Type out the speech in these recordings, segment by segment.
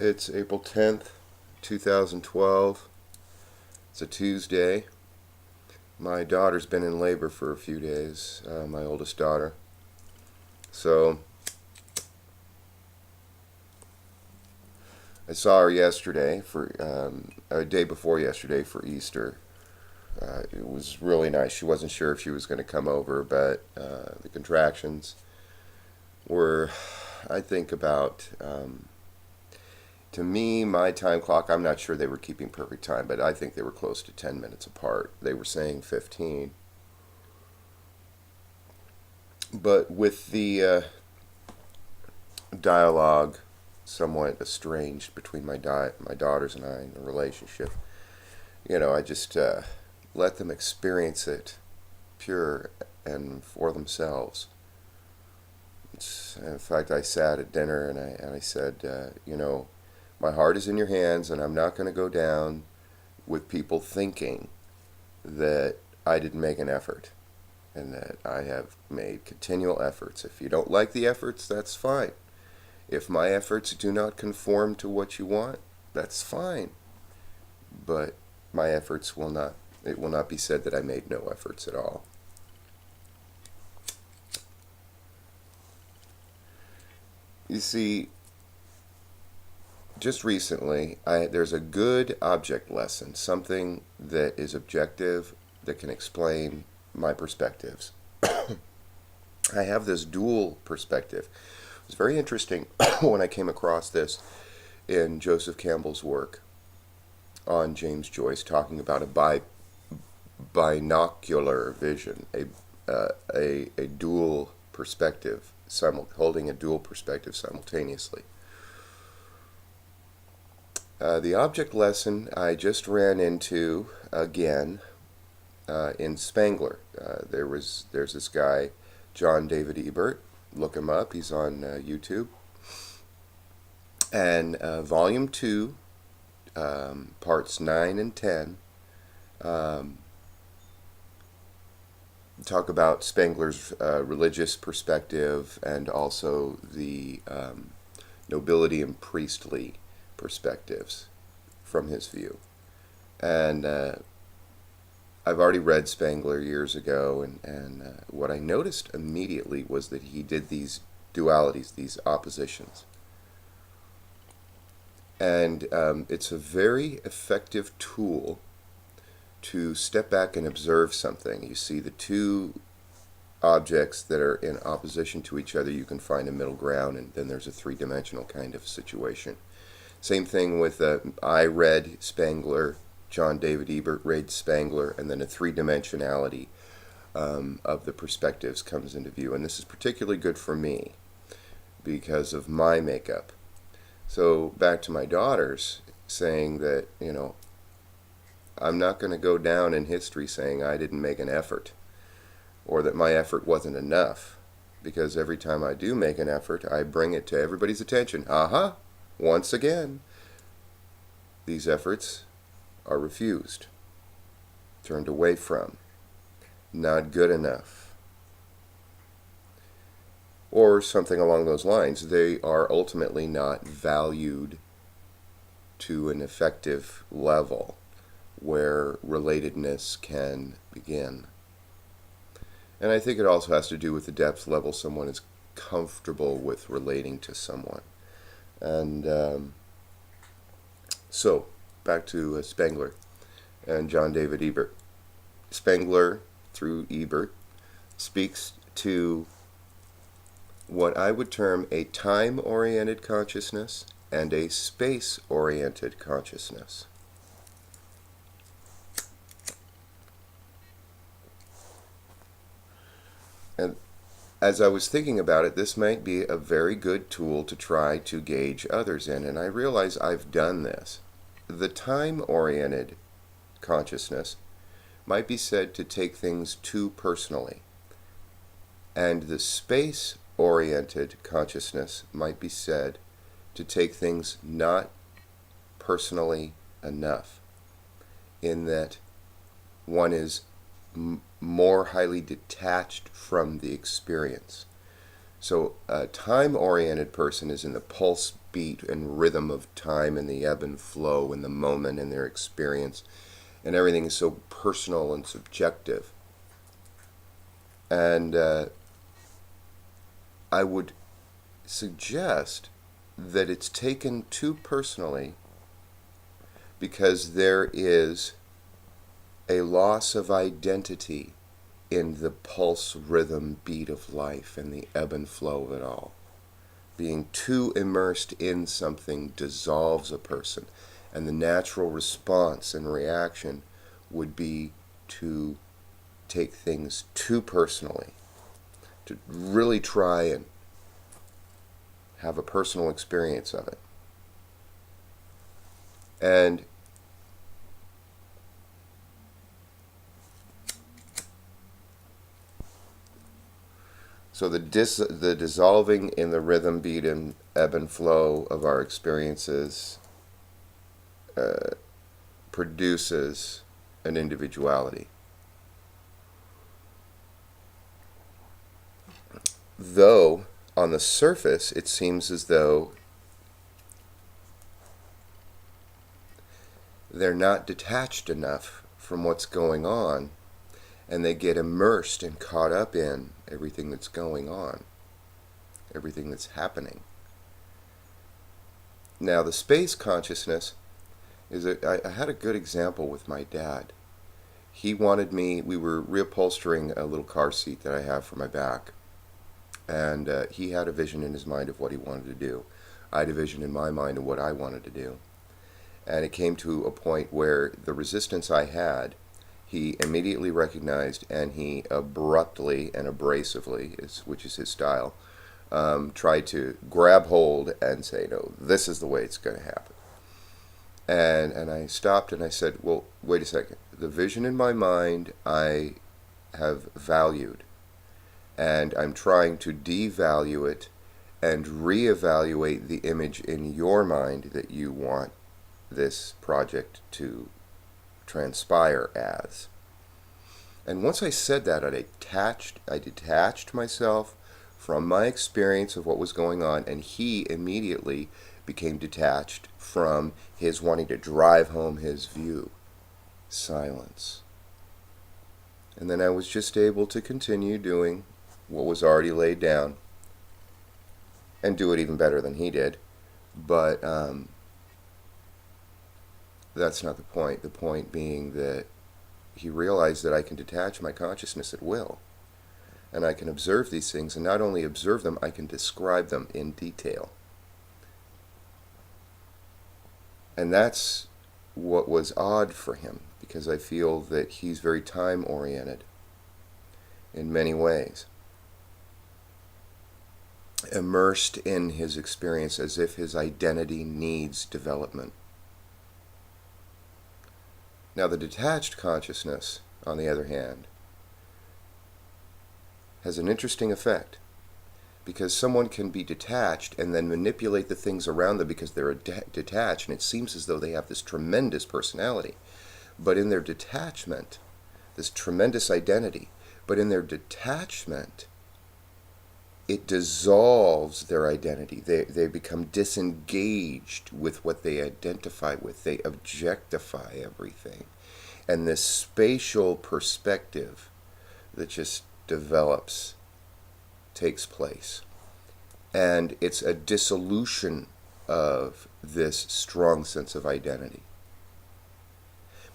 It's April 10th, 2012. It's a Tuesday. My daughter's been in labor for a few days, my oldest daughter. So I saw her yesterday a day before yesterday for Easter. It was really nice. She wasn't sure if she was going to come over, but the contractions were, I think, to me, my time clock, I'm not sure they were keeping perfect time, but I think they were close to 10 minutes apart. They were saying 15. But with the dialogue somewhat estranged between my daughters and I in the relationship, I just let them experience it pure and for themselves. In fact, I sat at dinner and I said, my heart is in your hands, and I'm not going to go down with people thinking that I didn't make an effort and that I have made continual efforts. If you don't like the efforts, that's fine. If my efforts do not conform to what you want, that's fine. But my efforts it will not be said that I made no efforts at all. You see, just recently, there's a good object lesson, something that is objective, that can explain my perspectives. I have this dual perspective. It was very interesting when I came across this in Joseph Campbell's work on James Joyce, talking about a binocular vision, a dual perspective, holding a dual perspective simultaneously. The object lesson I just ran into again in Spengler. There's this guy, John David Ebert. Look him up. He's on YouTube. And Volume 2, Parts 9 and 10, talk about Spengler's religious perspective and also the nobility and priestly perspectives from his view. And I've already read Spengler years ago, and what I noticed immediately was that he did these dualities, these oppositions. And it's a very effective tool to step back and observe something. You see the two objects that are in opposition to each other, you can find a middle ground, and then there's a three-dimensional kind of situation. Same thing with I read Spengler, John David Ebert read Spengler, and then a three-dimensionality of the perspectives comes into view. And this is particularly good for me because of my makeup. So back to my daughters, saying that, I'm not going to go down in history saying I didn't make an effort or that my effort wasn't enough, because every time I do make an effort, I bring it to everybody's attention. Aha! Once again, these efforts are refused, turned away from, not good enough, or something along those lines. They are ultimately not valued to an effective level where relatedness can begin. And I think it also has to do with the depth level someone is comfortable with relating to someone. And so, back to Spengler and John David Ebert. Spengler, through Ebert, speaks to what I would term a time-oriented consciousness and a space-oriented consciousness. And as I was thinking about it, this might be a very good tool to try to gauge others in, and I realize I've done this. The time-oriented consciousness might be said to take things too personally, and the space-oriented consciousness might be said to take things not personally enough, in that one is more highly detached from the experience. So a time-oriented person is in the pulse beat and rhythm of time and the ebb and flow and the moment and their experience, and everything is so personal and subjective. And I would suggest that it's taken too personally because there is a loss of identity in the pulse, rhythm, beat of life and the ebb and flow of it all. Being too immersed in something dissolves a person, and the natural response and reaction would be to take things too personally, to really try and have a personal experience of it. And so the dissolving in the rhythm, beat, and ebb and flow of our experiences produces an individuality. Though, on the surface, it seems as though they're not detached enough from what's going on, and they get immersed and caught up in everything that's going on, everything that's happening. Now, the space consciousness is I had a good example with my dad. He wanted me, we were reupholstering a little car seat that I have for my back, and he had a vision in his mind of what he wanted to do. I had a vision in my mind of what I wanted to do. And it came to a point where the resistance I had, he immediately recognized, and he abruptly and abrasively, which is his style, tried to grab hold and say, no, this is the way it's going to happen. And I stopped and I said, well, wait a second. The vision in my mind I have valued, and I'm trying to devalue it and reevaluate the image in your mind that you want this project to transpire as. And once I said that, I detached myself from my experience of what was going on, and he immediately became detached from his wanting to drive home his view. Silence. And then I was just able to continue doing what was already laid down and do it even better than he did. But that's not the point. The point being that he realized that I can detach my consciousness at will, and I can observe these things, and not only observe them, I can describe them in detail. And that's what was odd for him, because I feel that he's very time-oriented in many ways, immersed in his experience as if his identity needs development. Now, the detached consciousness, on the other hand, has an interesting effect, because someone can be detached and then manipulate the things around them because they're detached, and it seems as though they have this tremendous personality. But in their detachment, this tremendous identity, but in their detachment, it dissolves their identity. They become disengaged with what they identify with. They objectify everything. And this spatial perspective that just develops takes place. And it's a dissolution of this strong sense of identity.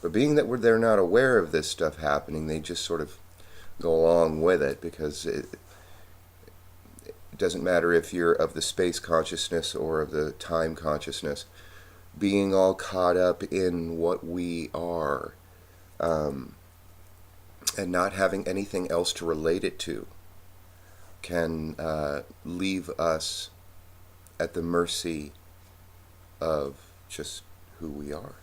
But being that they're not aware of this stuff happening, they just sort of go along with it, because it doesn't matter if you're of the space consciousness or of the time consciousness, being all caught up in what we are, and not having anything else to relate it to, can leave us at the mercy of just who we are.